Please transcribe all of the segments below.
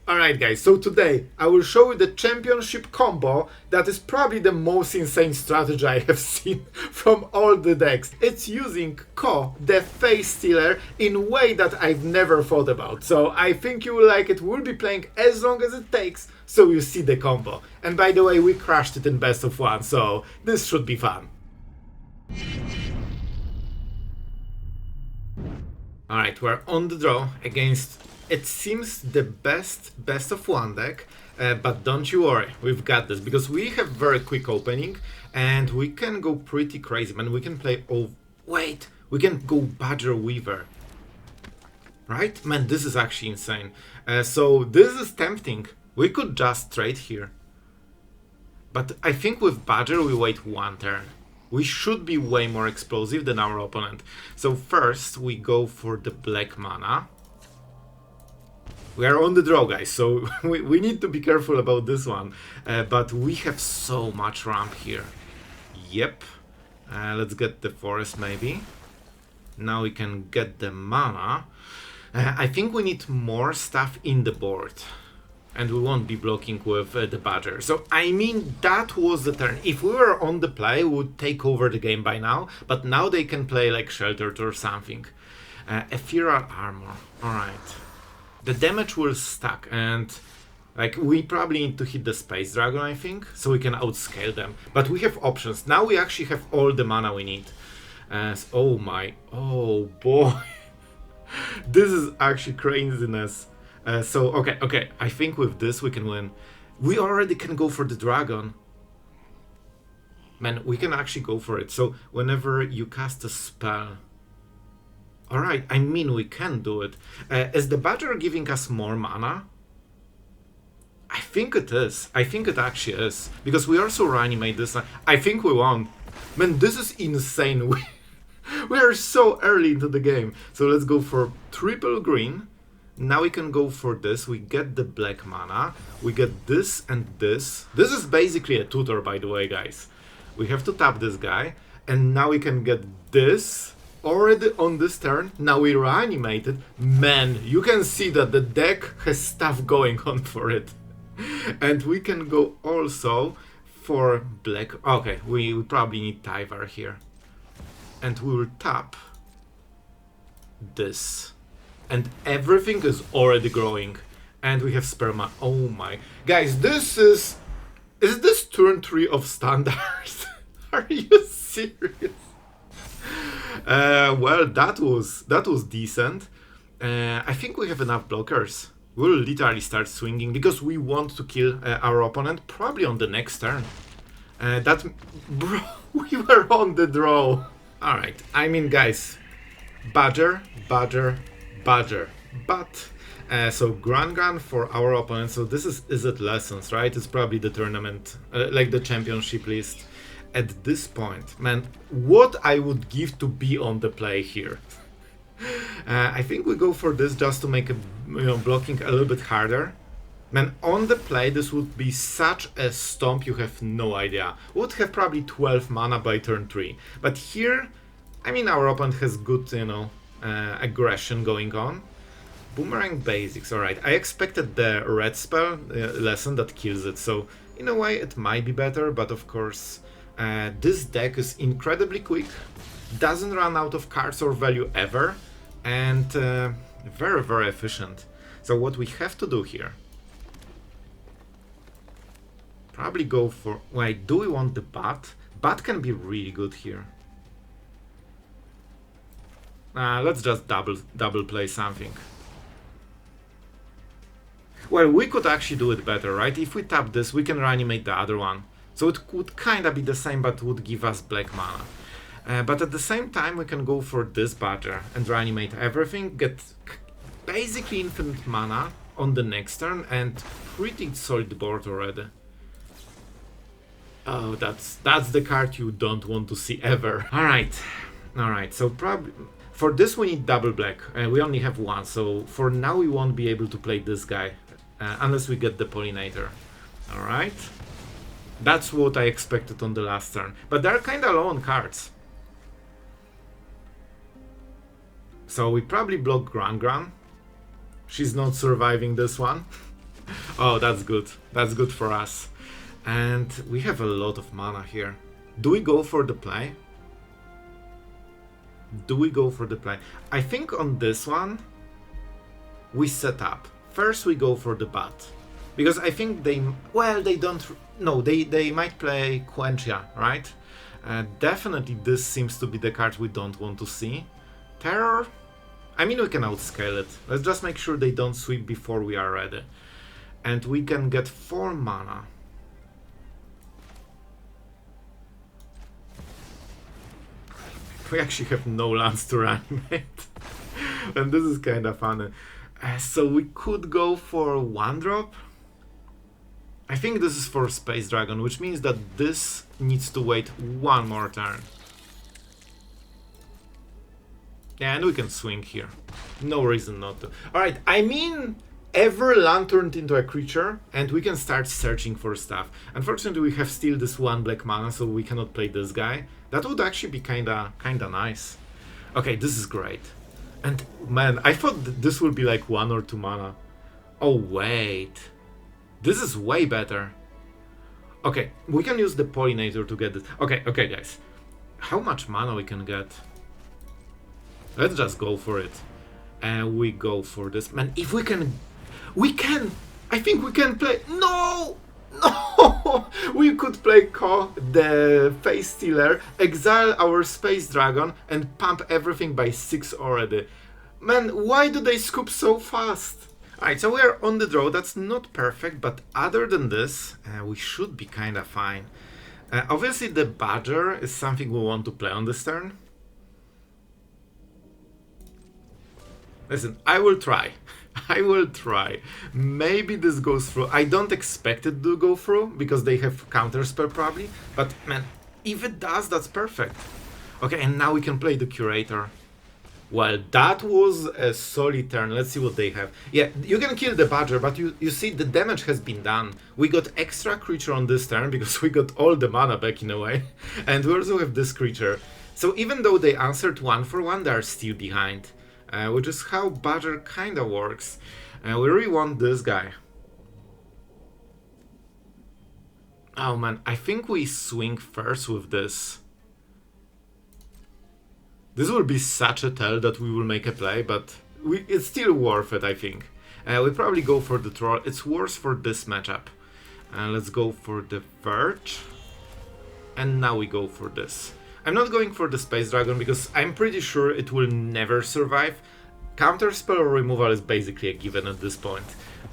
Alright guys, so today I will show you the championship combo that is probably the most insane strategy I have seen from all the decks. It's using Ko, the face stealer, in a way that I've never thought about. So I think you will like it. We'll be playing as long as it takes so you see the combo. And by the way, we crashed it in best of one, so this should be fun. Alright, we're on the draw against, it seems, the best of one deck, but don't you worry, we've got this, because we have very quick opening, and we can go pretty crazy, man. We can play, oh, wait, we can go Badger Weaver. Right? Man, this is actually insane. So this is tempting. We could just trade here. But I think with Badger we wait one turn. We should be way more explosive than our opponent. So first we go for the black mana. We are on the draw, guys, so we need to be careful about this one. But we have so much ramp here. Yep. Let's get the forest maybe. Now we can get the mana. I think we need more stuff in the board. And we won't be blocking with the Badger. So, I mean, that was the turn. If we were on the play, we would take over the game by now. But now they can play like Sheltered or something. Ethereal Armor. Alright. The damage will stack. And like we probably need to hit the Space Dragon, I think. So we can outscale them. But we have options. Now we actually have all the mana we need. Oh my. Oh boy. This is actually craziness. Okay, I think with this we can win. We already can go for the dragon. Man, we can actually go for it. So whenever you cast a spell... Alright, I mean we can do it. Is the Badger giving us more mana? I think it is. I think it actually is. Because we also reanimate this. I think we won. Man, this is insane. We are so early into the game. So let's go for triple green. Now we can go for this. We get the black mana. We get this and this. This is basically a tutor, by the way, guys. We have to tap this guy. And now we can get this already on this turn. Now we reanimate it. Man, you can see that the deck has stuff going on for it. And we can go also for black. Okay, we probably need Tyvar here. And we will tap this. And everything is already growing. And we have sperma. Oh my. Guys, this is... Is this turn 3 of standards? Are you serious? Well, that was decent. I think we have enough blockers. We'll literally start swinging because we want to kill our opponent probably on the next turn. Bro, we were on the draw. Alright, I mean, guys. Badger. But so Gran for our opponent. So this is it lessons, right? It's probably the tournament, like the championship list. At this point, man, what I would give to be on the play here. I think we go for this just to make blocking a little bit harder. Man, on the play this would be such a stomp, you have no idea. We would have probably 12 mana by turn 3. But here, I mean, our opponent has good, aggression going on. Boomerang basics, alright. I expected the red spell lesson that kills it, so in a way it might be better, but of course this deck is incredibly quick, doesn't run out of cards or value ever, and very efficient. So what we have to do here, probably go for... Wait, do we want the bat? Bat can be really good here. Let's just double play something. Well, we could actually do it better, right? If we tap this, we can reanimate the other one. So it could kinda be the same, but would give us black mana. But at the same time, we can go for this Badger and reanimate everything, get basically infinite mana on the next turn, and pretty solid board already. Oh, that's the card you don't want to see ever. Alright, so probably... For this we need double black, we only have one, so for now we won't be able to play this guy, unless we get the Pollinator. Alright, that's what I expected on the last turn, but they're kinda low on cards. So we probably block Gran. She's not surviving this one. Oh, that's good. That's good for us. And we have a lot of mana here. Do we go for the play? Do we go for the play? I think on this one, we set up. First we go for the bat. Because I think they... Well, they don't... No, they might play Quenchia, right? Definitely this seems to be the card we don't want to see. Terror? I mean, we can outscale it. Let's just make sure they don't sweep before we are ready. And we can get 4 mana. We actually have no lands to reanimate. And this is kind of funny. So we could go for 1-drop. I think this is for Space Dragon, which means that this needs to wait 1 more turn. Yeah, and we can swing here. No reason not to. Alright, I mean, every land turned into a creature, and we can start searching for stuff. Unfortunately, we have still this 1 black mana, so we cannot play this guy. That would actually be kinda nice. Okay, this is great. And man, I thought that this would be like 1 or 2 mana. Oh wait, this is way better. Okay, we can use the Pollinator to get this. Okay guys, how much mana we can get? Let's just go for it. And we go for this. Man, if we can... I think we can play... No! No! We could play the Face Stealer, exile our Space Dragon, and pump everything by 6 already. Man, why do they scoop so fast? Alright, so we're on the draw. That's not perfect, but other than this, we should be kinda fine. Obviously the Badger is something we want to play on this turn. Listen, I will try. I will try. Maybe this goes through. I don't expect it to go through, because they have counterspell probably. But man, if it does, that's perfect. Okay, and now we can play the Curator. Well, that was a solid turn. Let's see what they have. Yeah, you can kill the Badger, but you see the damage has been done. We got extra creature on this turn, because we got all the mana back in a way. And we also have this creature. So even though they answered 1 for 1, they are still behind. Which is how Badger kinda works. We really want this guy. Oh man, I think we swing first with this. This will be such a tell that we will make a play, but it's still worth it, I think. We probably go for the Troll. It's worse for this matchup. Let's go for the Verge. And now we go for this. I'm not going for the Space Dragon because I'm pretty sure it will never survive. Counterspell removal is basically a given at this point,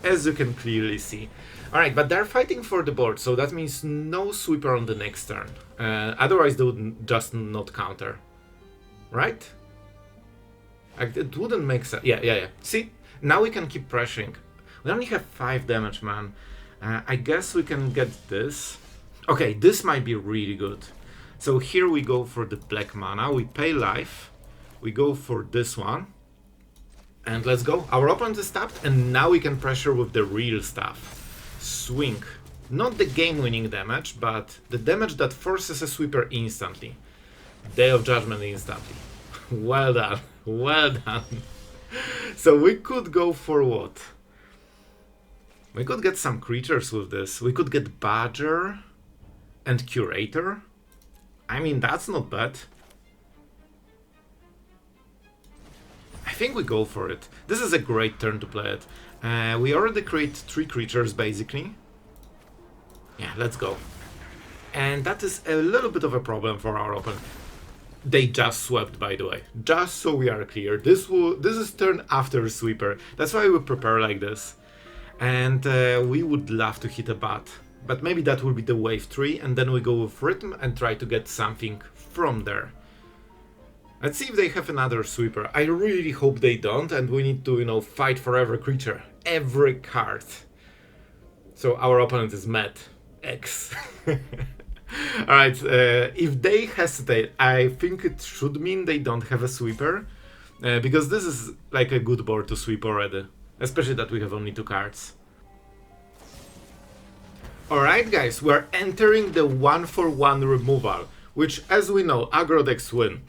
as you can clearly see. Alright, but they're fighting for the board, so that means no sweeper on the next turn. Otherwise they would just not counter. Right? Like, it wouldn't make sense. Yeah. See? Now we can keep pressuring. We only have 5 damage, man. I guess we can get this. Okay, this might be really good. So here we go for the black mana, we pay life, we go for this one, and let's go. Our opponent is tapped, and now we can pressure with the real stuff. Swing. Not the game-winning damage, but the damage that forces a sweeper instantly. Day of Judgment instantly. Well done, well done. So we could go for what? We could get some creatures with this. We could get Badger and Curator. I mean, that's not bad. I think we go for it. This is a great turn to play it. We already create 3 creatures, basically. Yeah, let's go. And that is a little bit of a problem for our opponent. They just swept, by the way. Just so we are clear. This is turn after sweeper. That's why we prepare like this. And we would love to hit a bat. But maybe that will be the wave 3, and then we go with Rhythm and try to get something from there. Let's see if they have another sweeper. I really hope they don't, and we need to, you know, fight for every creature. Every card. So our opponent is mad. X. Alright, if they hesitate, I think it should mean they don't have a sweeper. Because this is like a good board to sweep already. Especially that we have only 2 cards. Alright guys, we're entering the 1-for-1 removal, which as we know, aggro decks win.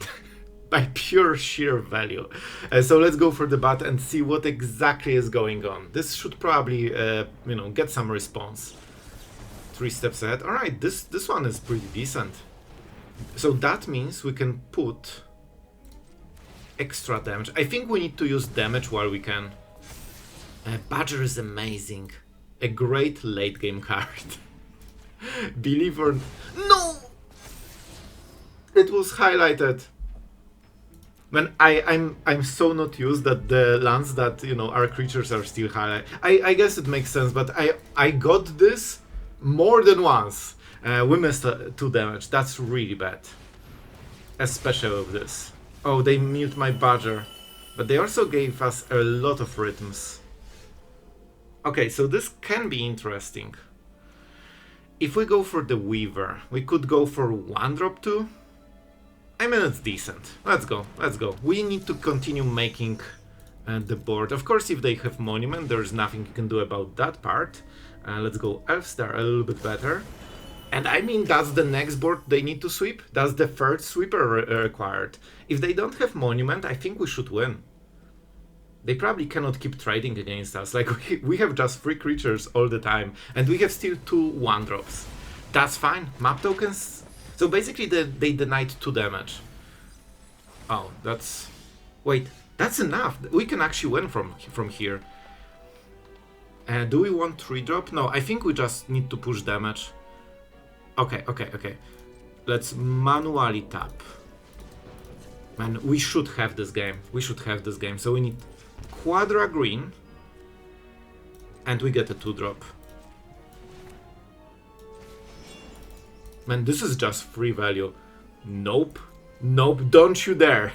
by pure sheer value. So let's go for the bat and see what exactly is going on. This should probably, you know, get some response. 3 steps ahead. All right, this one is pretty decent. So that means we can put extra damage. I think we need to use damage while we can. Badger is amazing. A great late game card. Believe or no, it was highlighted. Man, I'm so not used that the lands that, you know, our creatures are still highlighted. I guess it makes sense, but I got this more than once. We missed 2 damage. That's really bad, especially with this. Oh, they mute my Badger, but they also gave us a lot of rhythms. Okay, so this can be interesting. If we go for the Weaver, we could go for 1-drop 2. I mean, it's decent. Let's go, let's go. We need to continue making the board. Of course, if they have Monument, there's nothing you can do about that part. Let's go Elves, they're a little bit better. And I mean, that's the next board they need to sweep. That's the 3rd sweeper required. If they don't have Monument, I think we should win. They probably cannot keep trading against us. Like, we have just 3 creatures all the time, and we have still 2 1-drops. That's fine. Map tokens. So basically, they denied 2 damage. Oh, that's... Wait, that's enough. We can actually win from here. Do we want 3-drop? No, I think we just need to push damage. Okay. Let's manually tap. Man, we should have this game. So we need Quadra green, and we get a 2-drop. Man, this is just free value. Nope, don't you dare.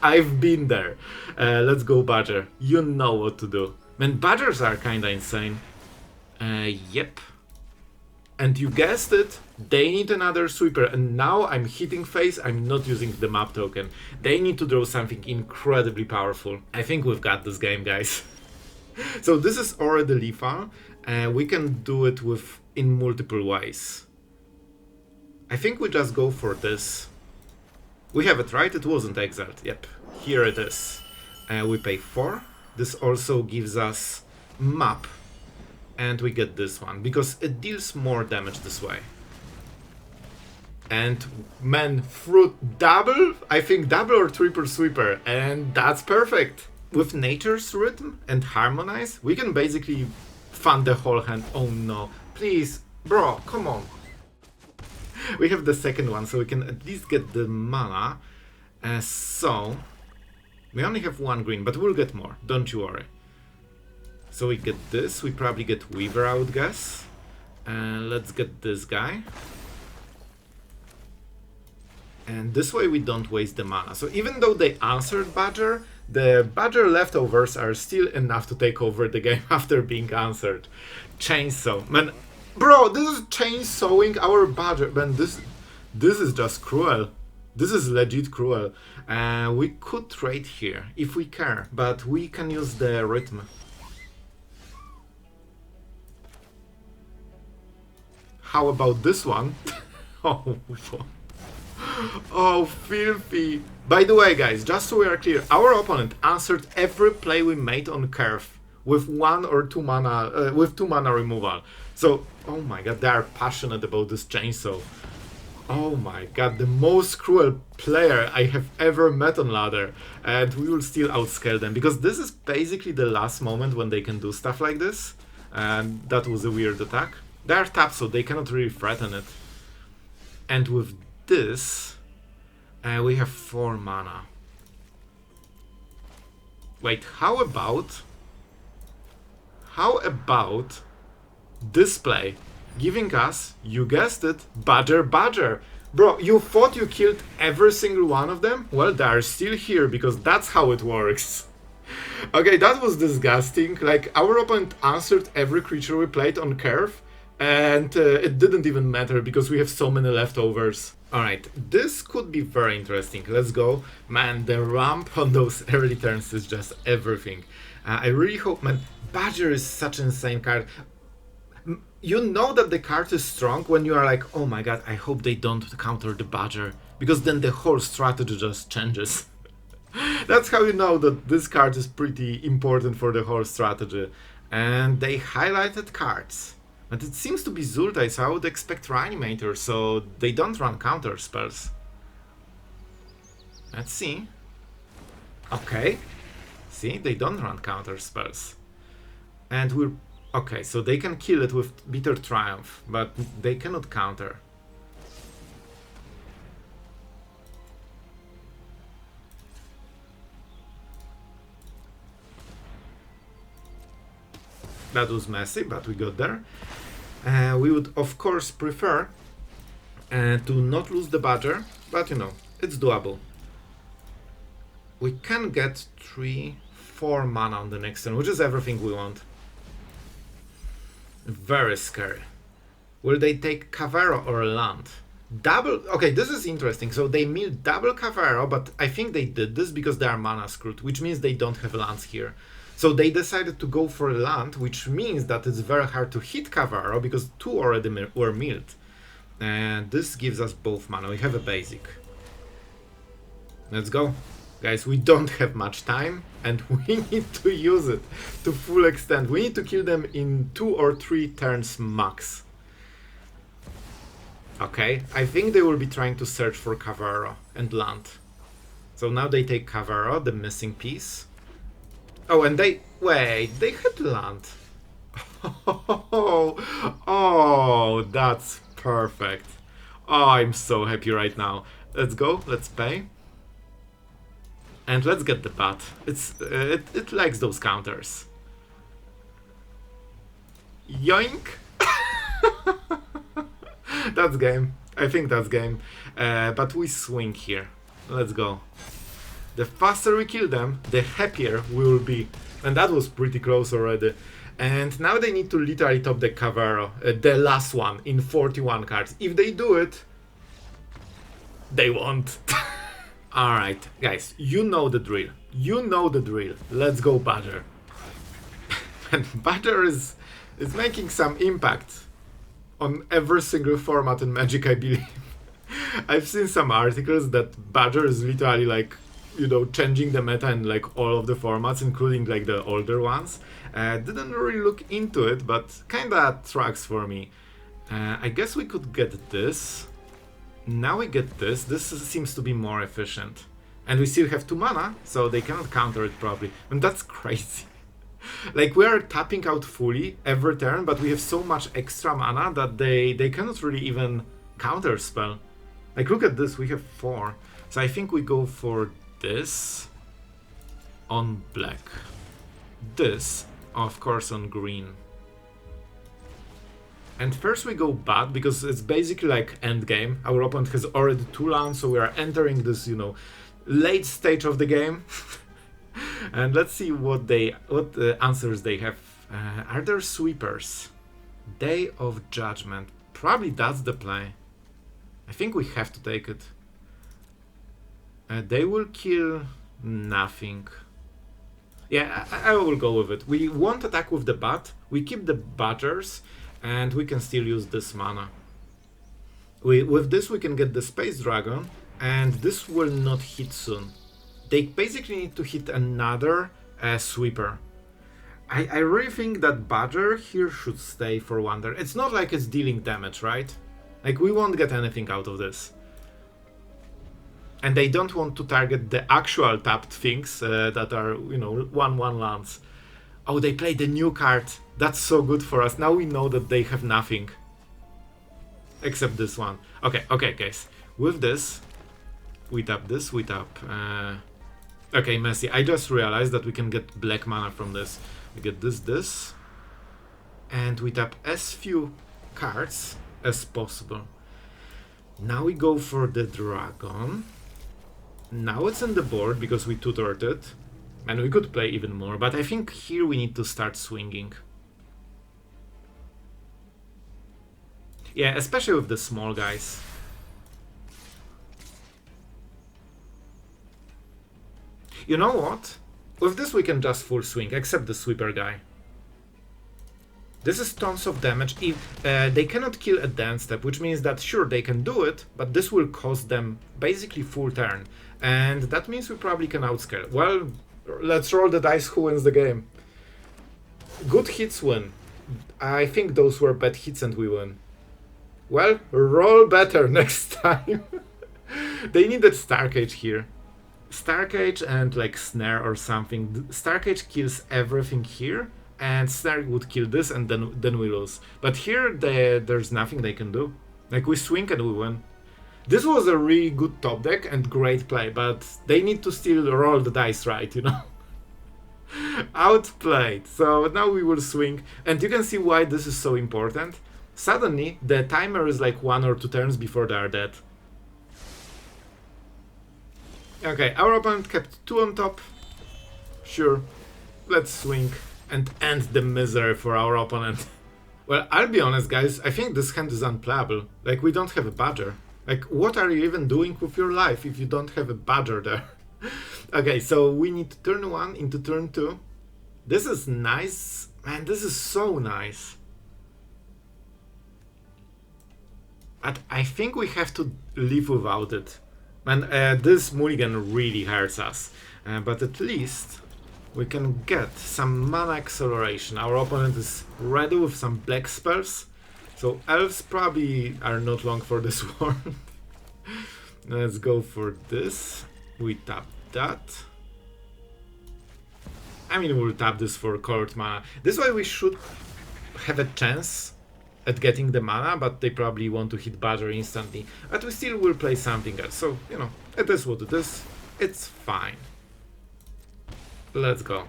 I've been there. Let's go Badger. You know what to do. Man, Badgers are kinda insane. Yep. And you guessed it, they need another sweeper, and now I'm hitting face, I'm not using the map token. They need to draw something incredibly powerful. I think we've got this game, guys. So this is already lethal. We can do it in multiple ways. I think we just go for this. We have it, right? It wasn't exiled. Yep, here it is. We pay 4. This also gives us map. And we get this one, because it deals more damage this way. And man, fruit double? I think double or triple sweeper, and that's perfect. With Nature's Rhythm and Harmonize, we can basically fund the whole hand. Oh no, please, bro, come on. We have the second one, so we can at least get the mana. So, we only have 1 green, but we'll get more, don't you worry. So we get this, we probably get Weaver, I would guess. Let's get this guy. And this way we don't waste the mana. So even though they answered Badger, the Badger leftovers are still enough to take over the game after being answered. Chainsaw. Man, bro, this is chainsawing our Badger. Man, this is just cruel. This is legit cruel. We could trade here if we care, but we can use the rhythm. How about this one? Oh, filthy. By the way, guys, just so we are clear, our opponent answered every play we made on curve with 1 or 2 mana, with 2 mana removal. So, oh my god, they are passionate about this chainsaw. Oh my god, the most cruel player I have ever met on ladder. And we will still outscale them, because this is basically the last moment when they can do stuff like this. And that was a weird attack. They are tapped, so they cannot really threaten it. And with this, we have 4 mana. Wait, how about this play? Giving us, you guessed it, Badger. Bro, you thought you killed every single one of them? Well, they are still here, because that's how it works. Okay, that was disgusting. Like, our opponent answered every creature we played on curve, and it didn't even matter because we have so many leftovers. Alright, this could be very interesting. Let's go. Man, the ramp on those early turns is just everything. I really hope, man, Badger is such an insane card. You know that the card is strong when you are like, oh my god, I hope they don't counter the Badger, because then the whole strategy just changes. That's how you know that this card is pretty important for the whole strategy. And they highlighted cards. But it seems to be Zultai, so I would expect Reanimator, so they don't run counter spells. Let's see. Okay. See, they don't run counter spells. And we're... Okay, so they can kill it with Bitter Triumph, but they cannot counter. That was messy, but we got there. We would, of course, prefer to not lose the Badger, but you know, it's doable. We can get 3-4 mana on the next turn, which is everything we want. Very scary. Will they take Cavero or land? Double... Okay, this is interesting. So they milled double Cavero, but I think they did this because they are mana screwed, which means they don't have lands here. So they decided to go for a land, which means that it's very hard to hit Cavero because 2 already were milled. And this gives us both mana. We have a basic. Let's go. Guys, we don't have much time and we need to use it to full extent. We need to kill them in 2 or 3 turns max. Okay, I think they will be trying to search for Cavero and land. So now they take Cavero, the missing piece. Oh, and they... Wait, they had land. Oh, that's perfect. Oh, I'm so happy right now. Let's go, let's pay. And let's get the bat. It likes those counters. Yoink! That's game. I think that's game. But we swing here. Let's go. The faster we kill them, the happier we will be. And that was pretty close already. And now they need to literally top the Cavero, the last one, in 41 cards. If they do it, they won't. Alright, guys, you know the drill. You know the drill. Let's go, Badger. And Badger is making some impact on every single format in Magic, I believe. I've seen some articles that Badger is literally like, you know, changing the meta in like all of the formats, including like the older ones. Didn't really look into it, but kinda tracks for me. I guess we could get this. Now we get this. This seems to be more efficient. And we still have 2 mana, so they cannot counter it properly. And that's crazy. Like, we are tapping out fully every turn, but we have so much extra mana that they cannot really even counter spell. Like, look at this, we have 4. So I think we go for this on black. This, of course, on green. And first we go bad, because it's basically like endgame. Our opponent has already 2 lands, so we are entering this, you know, late stage of the game. And let's see what answers they have. Are there sweepers? Day of Judgment. Probably that's the play. I think we have to take it. They will kill nothing. Yeah, I will go with it. We won't attack with the bat. We keep the badgers. And we can still use this mana. With this we can get the Space Dragon, and this will not hit soon. They basically need to hit another sweeper. I really think that Badger here should stay for one turn. It's not like it's dealing damage, right? Like, we won't get anything out of this. And they don't want to target the actual tapped things that are, you know, 1/1 lands. Oh, they played the new card. That's so good for us. Now we know that they have nothing. Except this one. Okay, guys. With this, we tap this, we tap... Okay, messy. I just realized that we can get black mana from this. We get this. And we tap as few cards as possible. Now we go for the dragon. Now it's on the board because we tutored it. And we could play even more, but I think here we need to start swinging. Yeah, especially with the small guys. You know what? With this we can just full swing, except the sweeper guy. This is tons of damage. If they cannot kill a dance step, which means that sure they can do it, but this will cost them basically full turn. And that means we probably can outscale. Well, let's roll the dice who wins the game. Good hits win. I think those were bad hits and we win. Well, roll better next time. They needed Starcage here. Starcage and like Snare or something. Starcage kills everything here, and Snare would kill this, and then we lose. But here there's nothing they can do. Like we swing and we win. This was a really good top deck and great play, but they need to still roll the dice right, you know? Outplayed. So now we will swing, and you can see why this is so important. Suddenly, the timer is like 1 or 2 turns before they are dead. Okay, our opponent kept 2 on top. Sure, let's swing and end the misery for our opponent. Well, I'll be honest, guys, I think this hand is unplayable. Like, we don't have a Badger. Like, what are you even doing with your life if you don't have a Badger there? Okay, so we need to turn 1 into turn 2. This is nice. Man, this is so nice. But I think we have to live without it. And this mulligan really hurts us. But at least we can get some mana acceleration. Our opponent is ready with some black spells. So elves probably are not long for this one. Let's go for this. We tap that. I mean, we'll tap this for colored mana. This way we should have a chance at getting the mana, but they probably want to hit Badger instantly. But we still will play something else, so, you know, it is what it is. It's fine. Let's go.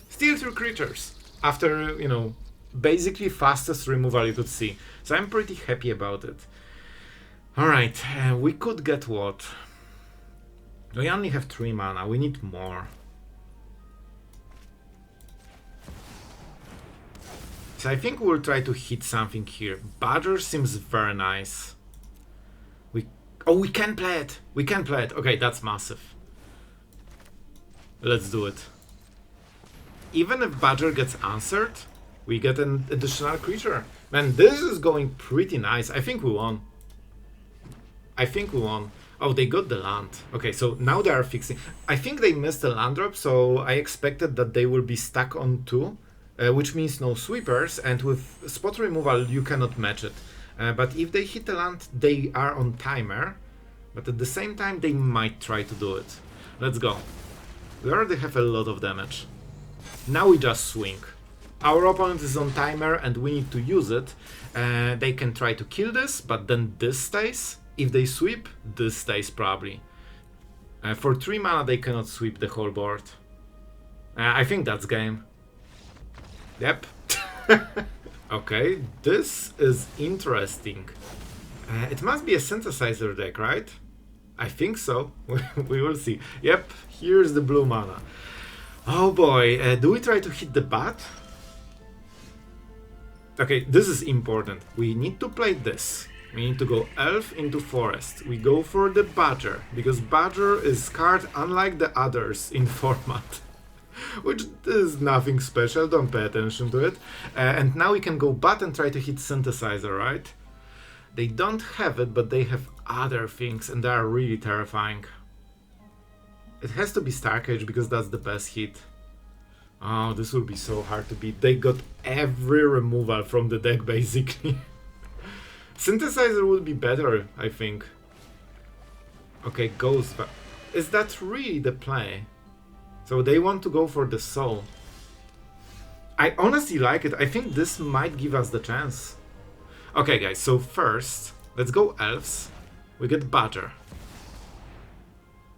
Steal 2 creatures after, you know, basically fastest removal you could see. So I'm pretty happy about it. Alright, we could get what? We only have 3 mana, we need more. So I think we'll try to hit something here. Badger seems very nice. Oh, we can play it! We can play it! Okay, that's massive. Let's do it. Even if Badger gets answered, we get an additional creature. Man, this is going pretty nice. I think we won. I think we won. Oh, they got the land. Okay, so now they are fixing. I think they missed the land drop, so I expected that they will be stuck on 2. Which means no sweepers, and with spot removal you cannot match it. But if they hit a land, they are on timer, but at the same time they might try to do it. Let's go. We already have a lot of damage. Now we just swing. Our opponent is on timer and we need to use it. They can try to kill this, but then this stays. If they sweep, this stays probably. For 3 mana they cannot sweep the whole board. I think that's game. Yep. Okay, this is interesting. It must be a synthesizer deck, right? I think so. We will see. Yep, here's the blue mana. Oh boy, do we try to hit the bat? Okay, this is important. We need to play this. We need to go elf into forest. We go for the badger, because badger is card unlike the others in format. Which is nothing special, don't pay attention to it. And now we can go bat and try to hit synthesizer, right? They don't have it, but they have other things, and they are really terrifying. It has to be Starcage, because that's the best hit. Oh, this will be so hard to beat. They got every removal from the deck, basically. Synthesizer would be better, I think. Okay, Ghost. Is that really the play? So they want to go for the soul. I honestly like it. I think this might give us the chance. Okay, guys, so first, let's go elves. We get Badger.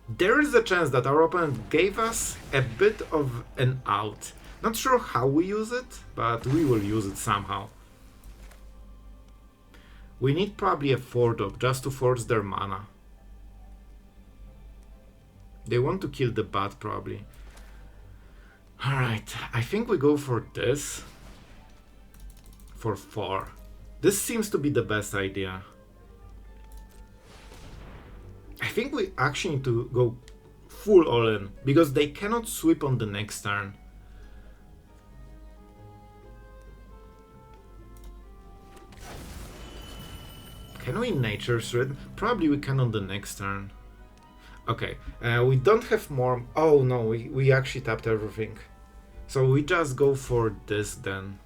There is a chance that our opponent gave us a bit of an out. Not sure how we use it, but we will use it somehow. We need probably a 4-drop just to force their mana. They want to kill the bat probably. Alright, I think we go for this. For 4. This seems to be the best idea. I think we actually need to go full all in, because they cannot sweep on the next turn. Can we Nature's Rhythm? Probably we can on the next turn. Okay, we don't have more... Oh no, we actually tapped everything. So we just go for this then.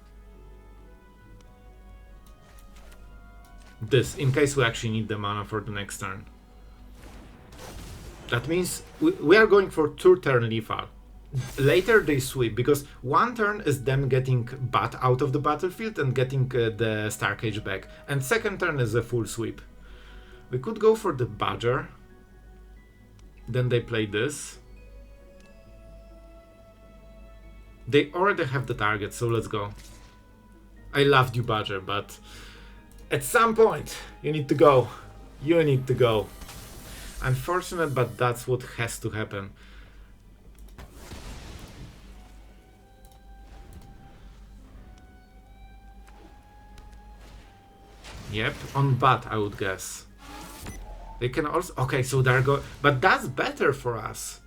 This, in case we actually need the mana for the next turn. That means we are going for 2-turn lethal. Later they sweep, because one turn is them getting Bat out of the battlefield and getting the Starcage back. And second turn is a full sweep. We could go for the Badger. Then they play this. They already have the target, so let's go. I loved you, Badger, but at some point you need to go. You need to go. Unfortunate, but that's what has to happen. Yep, on Bat, I would guess. They can also... Okay, so they're go... But that's better for us.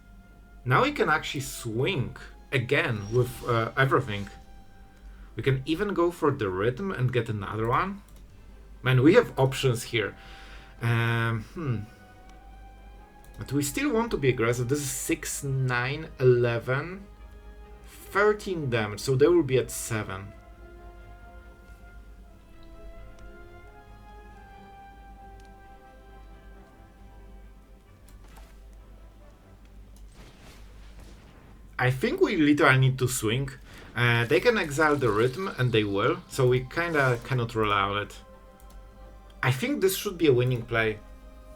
Now we can actually swing again with everything. We can even go for the rhythm and get another one. Man, we have options here. But we still want to be aggressive. This is 6, 9, 11, 13 damage. So they will be at 7. I think we literally need to swing. They can exile the rhythm, and they will, so we kinda cannot rely on it. I think this should be a winning play.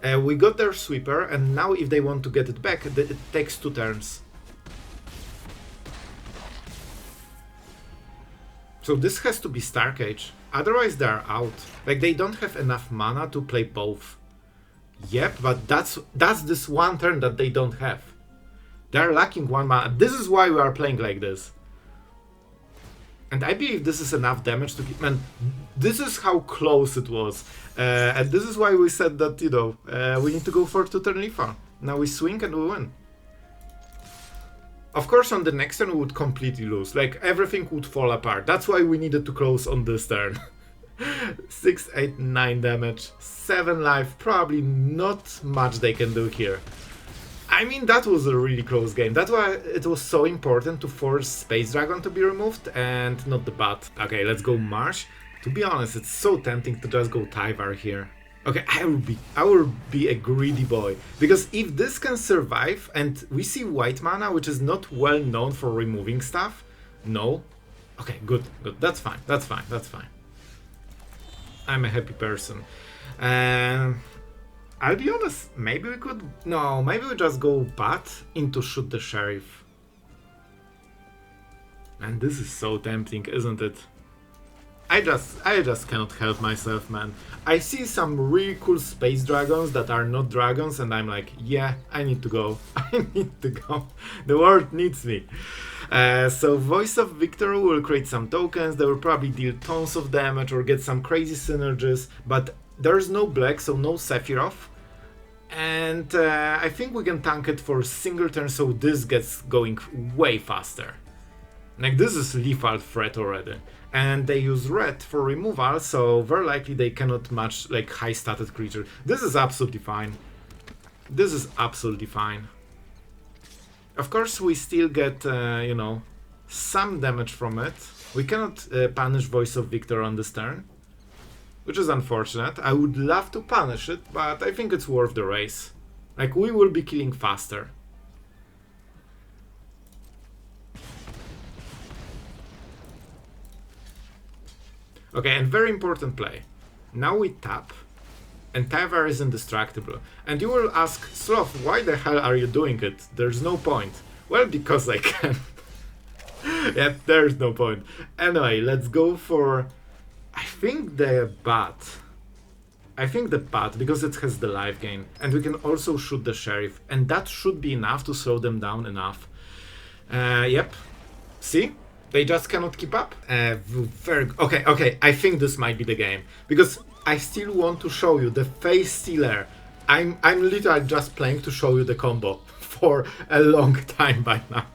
We got their sweeper, and now if they want to get it back, it takes 2 turns. So this has to be Starcage, otherwise they are out. Like, they don't have enough mana to play both. Yep, but that's this one turn that they don't have. They're lacking 1 mana. This is why we are playing like this. And I believe this is enough damage to keep... Man, this is how close it was. And this is why we said that, you know, we need to go for 2-turn lethal. Now we swing and we win. Of course, on the next turn we would completely lose. Like, everything would fall apart. That's why we needed to close on this turn. 6, 8, 9 damage. 7 life. Probably not much they can do here. I mean, that was a really close game. That's why it was so important to force Space Dragon to be removed and not the Bat. Okay, let's go Marsh. To be honest, it's so tempting to just go Tyvar here. Okay, I will be a greedy boy. Because if this can survive, and we see white mana, which is not well known for removing stuff. No. Okay, good. That's fine. I'm a happy person. I'll be honest, maybe we could... No, maybe we just go Bat into Shoot the Sheriff. And this is so tempting, isn't it? I just cannot help myself, man. I see some really cool space dragons that are not dragons, and I'm like, yeah, I need to go. I need to go. The world needs me. So Voice of Victor will create some tokens. They will probably deal tons of damage or get some crazy synergies, but there's no black, so no Sephiroth. And I think we can tank it for a single turn, so this gets going way faster. Like, this is lethal threat already. And they use red for removal, so very likely they cannot match like high stated creature. This is absolutely fine. This is absolutely fine. Of course, we still get, you know, some damage from it. We cannot punish Voice of Victor on this turn, which is unfortunate. I would love to punish it, but I think it's worth the race. Like, we will be killing faster. Okay, and very important play. Now we tap, and Tyvar is indestructible. And you will ask, Sloth, why the hell are you doing it? There's no point. Well, because I can. Yep, there's no point. Anyway, let's go for... I think the Bat. I think the Bat, because it has the life gain. And we can also shoot the Sheriff. And that should be enough to slow them down enough. Yep. See? They just cannot keep up. Okay, I think this might be the game. Because I still want to show you the Face Stealer. I'm literally just playing to show you the combo for a long time by now.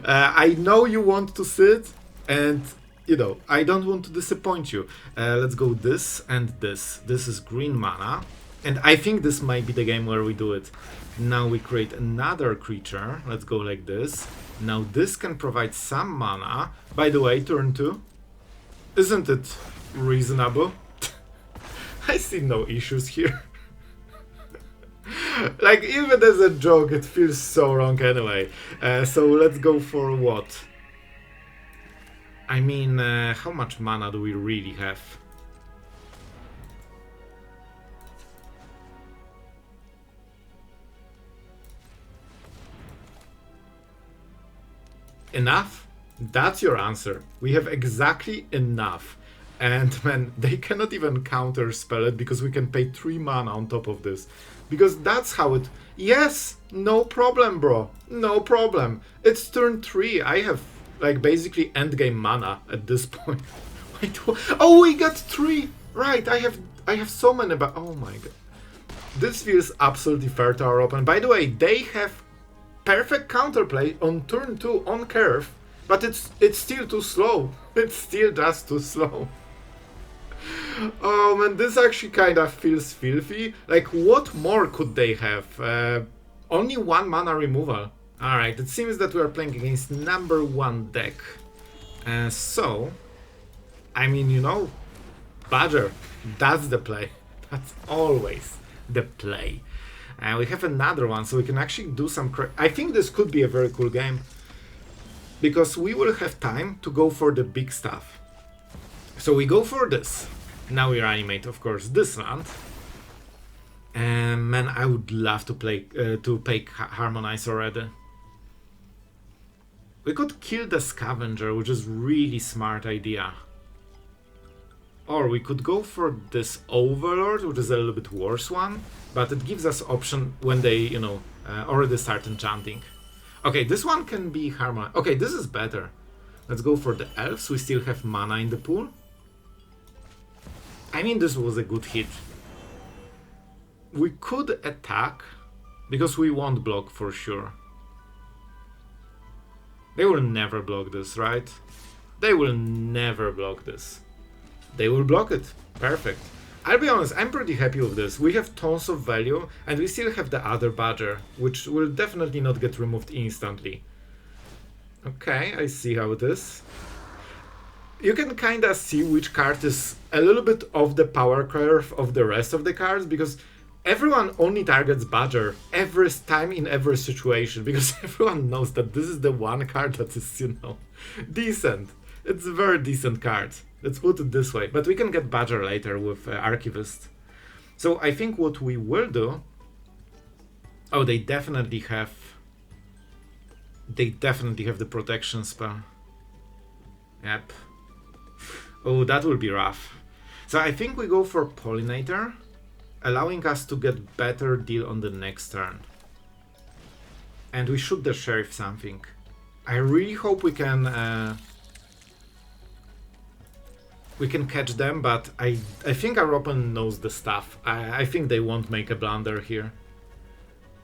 I know you want to see it, and you know, I don't want to disappoint you. Let's go this and this. This is green mana. And I think this might be the game where we do it. Now we create another creature. Let's go like this. Now this can provide some mana. By the way, turn 2. Isn't it reasonable? I see no issues here. Like, even as a joke, it feels so wrong anyway. So let's go for what? I mean, how much mana do we really have? Enough? That's your answer. We have exactly enough. And man, they cannot even counter spell it because we can pay 3 mana on top of this. Because that's how it... Yes! No problem, bro. No problem. It's turn 3. I have, like, basically endgame mana at this point. Wait, oh, we got 3! Right, I have so many, but... Oh my god. This feels absolutely fair to our opponent. By the way, they have perfect counterplay on turn 2 on curve, but it's still too slow. It's still just too slow. Oh man, this actually kind of feels filthy. Like, what more could they have? Only 1 mana removal. Alright, it seems that we are playing against number 1 deck. So, I mean, you know, Badger, that's the play. That's always the play. And we have another one, so we can actually do some... I think this could be a very cool game. Because we will have time to go for the big stuff. So we go for this. Now we reanimate, of course, this land. And man, I would love to play pay Harmonize already. We could kill the Scavenger, which is really smart idea. Or we could go for this Overlord, which is a little bit worse one, but it gives us option when they, you know, already start enchanting. Okay, this one can be Harmonize. Okay, this is better. Let's go for the Elves. We still have mana in the pool. I mean, this was a good hit. We could attack, because we won't block for sure. They will never block this, right? They will never block this. They will block it. Perfect. I'll be honest, I'm pretty happy with this. We have tons of value, and we still have the other Badger, which will definitely not get removed instantly. Okay, I see how it is. You can kinda see which card is a little bit off the power curve of the rest of the cards, because everyone only targets Badger every time in every situation, because everyone knows that this is the one card that is, you know, decent. It's a very decent card. Let's put it this way. But we can get Badger later with Archivist. So I think what we will do... Oh, they definitely have the protection spell. Yep. Oh, that will be rough. So I think we go for Pollinator, allowing us to get better deal on the next turn. And we shoot the Sheriff something. I really hope we can catch them, but I think our opponent knows the stuff. I think they won't make a blunder here.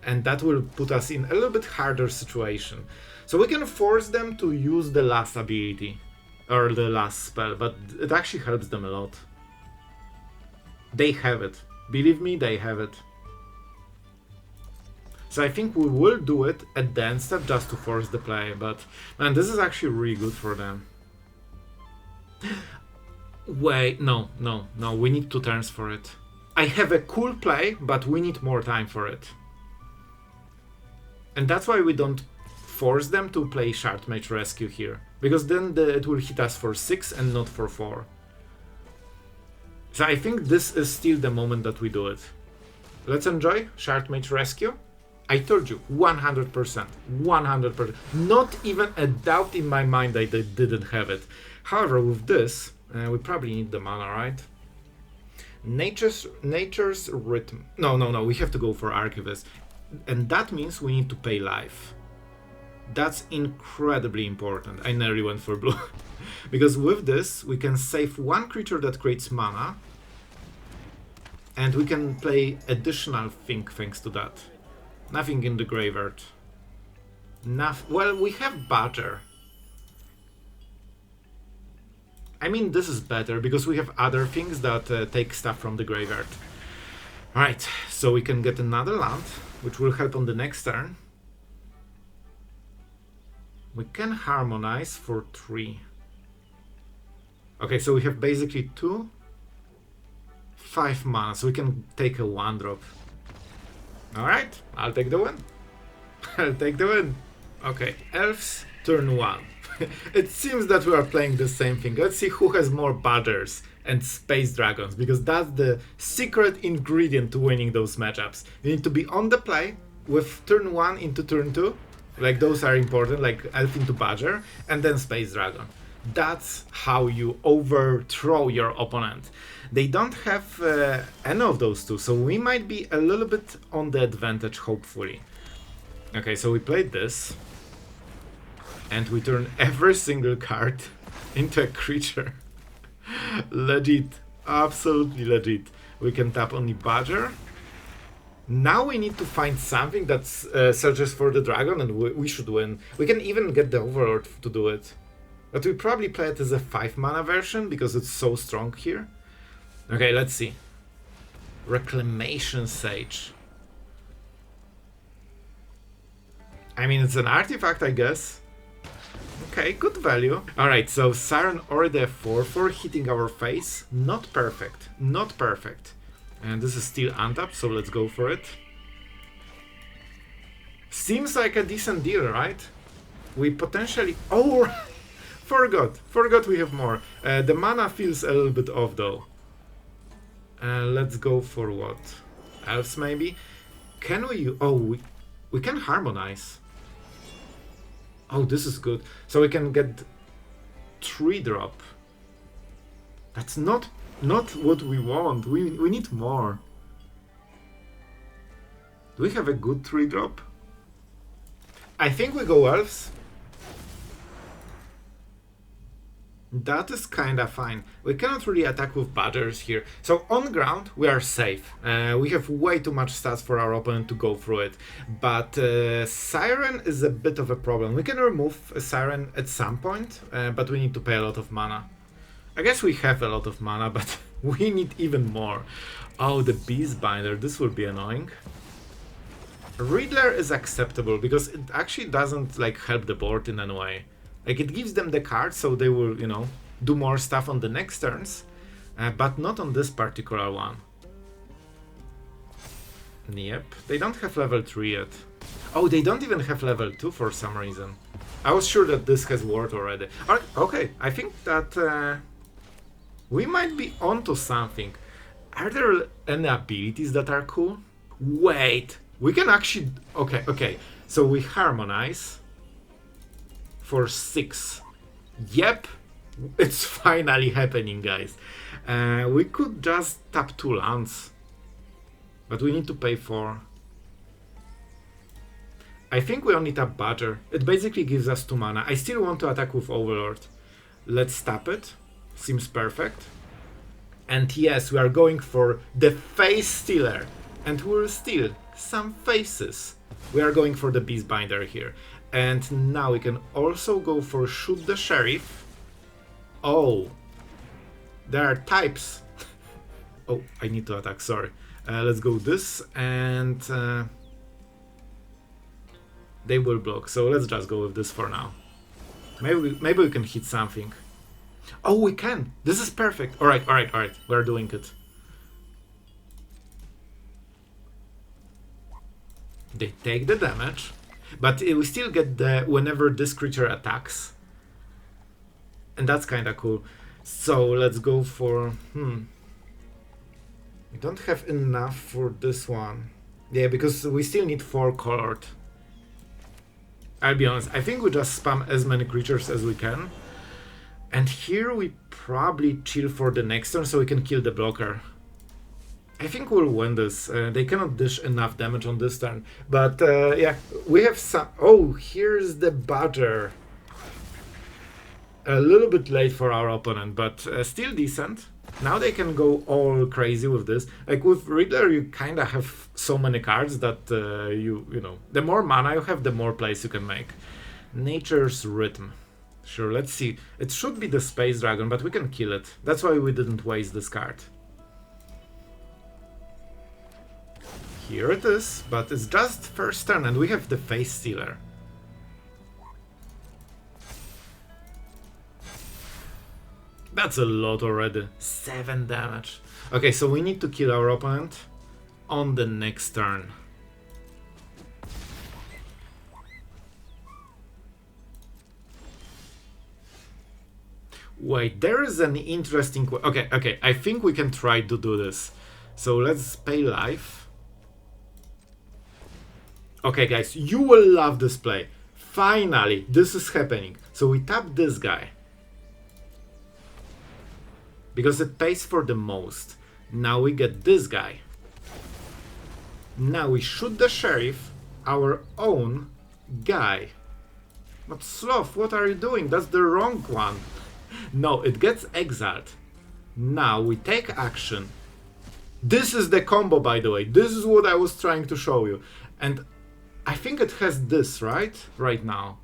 And that will put us in a little bit harder situation. So we can force them to use the last ability, or the last spell, but it actually helps them a lot. They have it. Believe me, they have it. So I think we will do it at the end step just to force the play, but man, this is actually really good for them. Wait, no, we need 2 turns for it. I have a cool play, but we need more time for it. And that's why we don't force them to play Shard Mage Rescue here, because then it will hit us for 6 and not for 4. So I think this is still the moment that we do it. Let's enjoy Shard Mage Rescue. I told you, 100%, 100%. Not even a doubt in my mind that they didn't have it. However, with this, we probably need the mana, right? Nature's Rhythm. No, we have to go for Archivist. And that means we need to pay life. That's incredibly important. I nearly went for blue. Because with this, we can save 1 creature that creates mana. And we can play additional thing thanks to that. Nothing in the graveyard. Well, we have Badger. I mean, this is better because we have other things that take stuff from the graveyard. Alright, so we can get another land, which will help on the next turn. We can harmonize for 3. Okay, so we have basically 2, 5 mana, so we can take a 1-drop. Alright, I'll take the win. I'll take the win. Okay, Elves, turn 1. It seems that we are playing the same thing. Let's see who has more Badgers and Space Dragons, because that's the secret ingredient to winning those matchups. You need to be on the play with turn 1 into turn 2. Like, those are important, like Elf into Badger, and then Space Dragon. That's how you overthrow your opponent. They don't have any of those two, so we might be a little bit on the advantage, hopefully. Okay, so we played this. And we turn every single card into a creature. Legit. Absolutely legit. We can tap only Badger. Now we need to find something that searches for the dragon, and we should win. We can even get the Overlord to do it. But we probably play it as a 5 mana version because it's so strong here. Okay, let's see. Reclamation Sage. I mean, it's an artifact, I guess. Okay, good value. Alright, so Siren already a 4/4 hitting our face. Not perfect. Not perfect. And this is still untapped, so let's go for it. Seems like a decent deal, right? We potentially... Oh! Forgot we have more. The mana feels a little bit off, though. Let's go for what? Elves, maybe? Can we... Oh, we can harmonize. Oh, this is good. So we can get 3-drop. That's not what we want. We need more. Do we have a good 3-drop? I think we go Elves. That is kinda fine. We cannot really attack with Badgers here. So on ground, we are safe. We have way too much stats for our opponent to go through it. But Siren is a bit of a problem. We can remove a Siren at some point, but we need to pay a lot of mana. I guess we have a lot of mana, but we need even more. Oh, the Beastbinder, this will be annoying. Riddler is acceptable because it actually doesn't like help the board in any way. Like, it gives them the card, so they will, you know, do more stuff on the next turns, but not on this particular one. Yep, they don't have level 3 yet. Oh, they don't even have level 2 for some reason. I was sure that this has ward already. Okay, I think that we might be onto something. Are there any abilities that are cool? Wait, we can actually... Okay, so we harmonize... for 6. Yep, it's finally happening, guys. We could just tap 2 lands, but we need to pay 4. I think we only tap Badger. It basically gives us 2 mana. I still want to attack with Overlord. Let's tap it. Seems perfect. And yes, we are going for the Face Stealer, and we'll steal some faces. We are going for the Beastbinder here. And now we can also go for Shoot the Sheriff. Oh, there are types. Oh, I need to attack, sorry. Let's go this, and they will block, so let's just go with this for now. Maybe we can hit something. Oh, we can! This is perfect! Alright, we're doing it. They take the damage. But we still get the whenever this creature attacks. And that's kinda cool. So let's go for... We don't have enough for this one. Yeah, because we still need 4 colored. I'll be honest, I think we just spam as many creatures as we can. And here we probably chill for the next turn so we can kill the blocker. I think we'll win this. They cannot dish enough damage on this turn. But yeah, we have some... Oh, here's the Badger. A little bit late for our opponent, but still decent. Now they can go all crazy with this. Like with Riddler, you kind of have so many cards that you know, the more mana you have, the more plays you can make. Nature's Rhythm. Sure, let's see. It should be the Space Dragon, but we can kill it. That's why we didn't waste this card. Here it is, but it's just first turn and we have the Face Stealer. That's a lot already. 7 damage. Okay, so we need to kill our opponent on the next turn. Wait, there is an interesting... Okay, I think we can try to do this. So let's pay life. Okay, guys, you will love this play. Finally, this is happening. So we tap this guy. Because it pays for the most. Now we get this guy. Now we shoot the sheriff, our own guy. But Sloth, what are you doing? That's the wrong one. No, it gets exiled. Now we take action. This is the combo, by the way. This is what I was trying to show you. And I think it has this, right? Right now.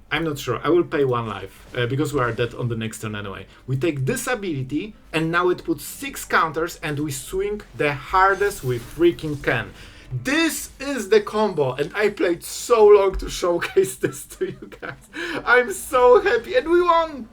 I'm not sure. I will pay 1 life, because we are dead on the next turn anyway. We take this ability, and now it puts 6 counters, and we swing the hardest we freaking can. This is the combo, and I played so long to showcase this to you guys. I'm so happy, and we won!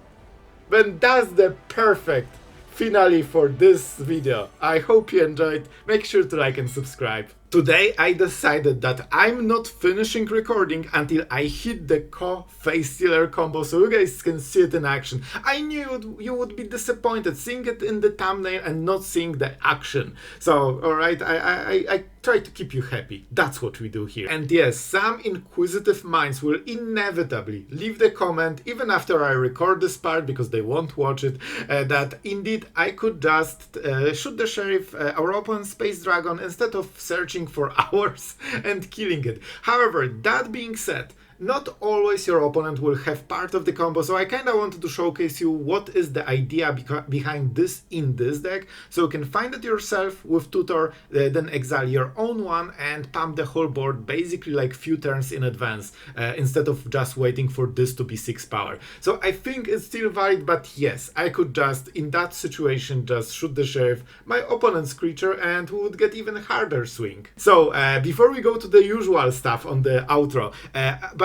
Then that's the perfect finale for this video. I hope you enjoyed. Make sure to like and subscribe. Today I decided that I'm not finishing recording until I hit the Face Stealer combo so you guys can see it in action. I knew you would be disappointed seeing it in the thumbnail and not seeing the action. So, alright, I try to keep you happy. That's what we do here. And yes, some inquisitive minds will inevitably leave the comment, even after I record this part, because they won't watch it, that indeed I could just shoot the sheriff, our opponent's Space Dragon, instead of searching for hours and killing it. However, that being said, not always your opponent will have part of the combo, so I kinda wanted to showcase you what is the idea behind this in this deck, so you can find it yourself with tutor, then exile your own one and pump the whole board basically like few turns in advance, instead of just waiting for this to be 6 power. So I think it's still valid, but yes, I could just, in that situation, just shoot the sheriff, my opponent's creature, and we would get even harder swing. So, before we go to the usual stuff on the outro,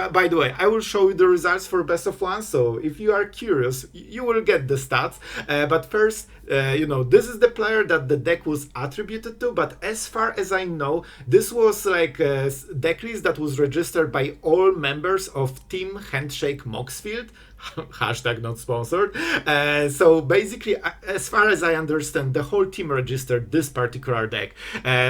by the way, I will show you the results for best of 1, so if you are curious, you will get the stats. But first, you know, this is the player that the deck was attributed to, but as far as I know, this was like a deck list that was registered by all members of Team Handshake Moxfield. Hashtag not sponsored. So basically, as far as I understand, the whole team registered this particular deck.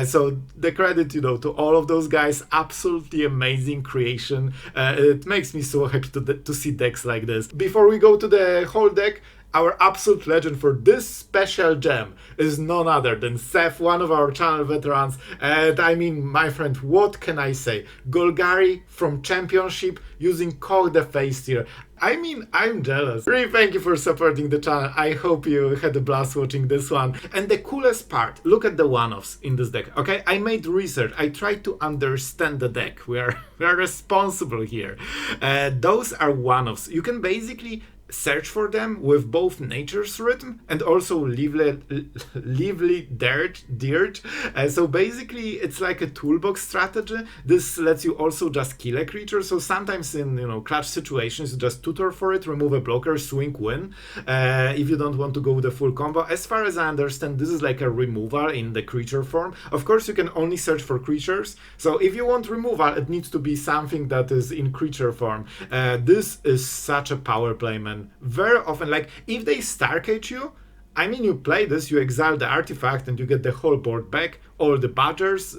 So the credit, you know, to all of those guys. Absolutely amazing creation. It makes me so happy to see decks like this. Before we go to the whole deck, our absolute legend for this special gem is none other than Seth, one of our channel veterans. And I mean, my friend, what can I say? Golgari from Championship using Koch the Face Stealer. I mean, I'm jealous. Really, thank you for supporting the channel. I hope you had a blast watching this one. And the coolest part, look at the one-offs in this deck, okay? I made research. I tried to understand the deck. We are responsible here. Those are one-offs. You can basically search for them with both Nature's Rhythm and also Lively Dirge. So basically it's like a toolbox strategy. This lets you also just kill a creature, so sometimes in, you know, clutch situations you just tutor for it, remove a blocker, swing, win, if you don't want to go with the full combo. As far as I understand, this is like a removal in the creature form. Of course you can only search for creatures, so if you want removal it needs to be something that is in creature form. This is such a power play, man. Very often, like, if they Starcage you, I mean, you play this, you exile the artifact and you get the whole board back, all the badgers,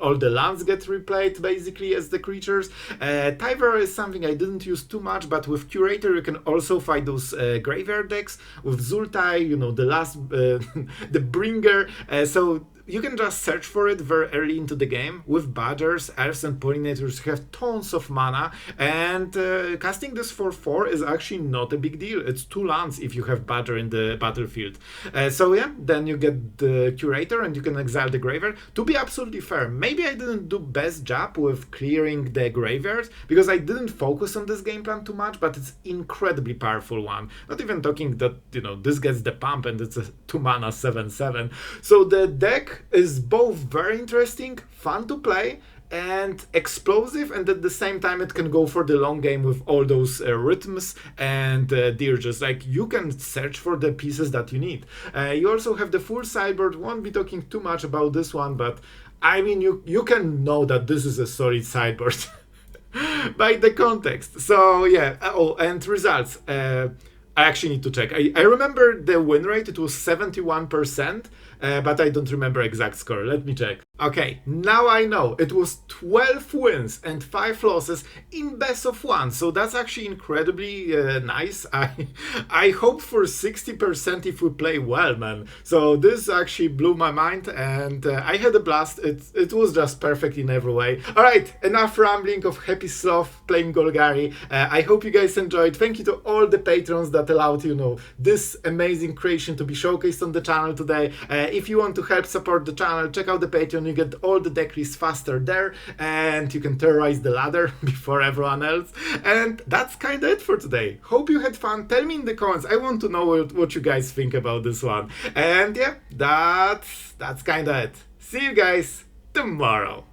all the lands get replayed basically as the creatures. Tyvar is something I didn't use too much, but with Curator you can also fight those graveyard decks. With Zultai, you know, the last, the Bringer, so you can just search for it very early into the game. With Badgers, Elves, and Pollinators, you have tons of mana, and casting this for 4 is actually not a big deal. It's 2 lands if you have Badger in the battlefield. So yeah, then you get the Curator and you can exile the graveyard. To be absolutely fair, maybe I didn't do best job with clearing the graveyard because I didn't focus on this game plan too much, but it's incredibly powerful one. Not even talking that, you know, this gets the pump and it's a 2 mana 7/7. So the deck is both very interesting, fun to play, and explosive, and at the same time it can go for the long game with all those rhythms and dirges. Like, you can search for the pieces that you need. You also have the full sideboard. Won't be talking too much about this one, but I mean, you can know that this is a solid sideboard by the context. So yeah. Oh, and results. I actually need to check. I remember the win rate, it was 71%, but I don't remember exact score. Let me check. Okay, now I know. It was 12 wins and 5 losses in best of 1, so that's actually incredibly nice. I hope for 60% if we play well, man. So this actually blew my mind, and I had a blast. It was just perfect in every way. Alright, enough rambling of happy Sloth playing Golgari. I hope you guys enjoyed. Thank you to all the patrons that allowed, you know, this amazing creation to be showcased on the channel today. If you want to help support the channel, check out the Patreon. You get all the deck lists faster there, and you can terrorize the ladder before everyone else. And that's kind of it for today. Hope you had fun. Tell me in the comments. I want to know what you guys think about this one. And yeah, that's kind of it. See you guys tomorrow.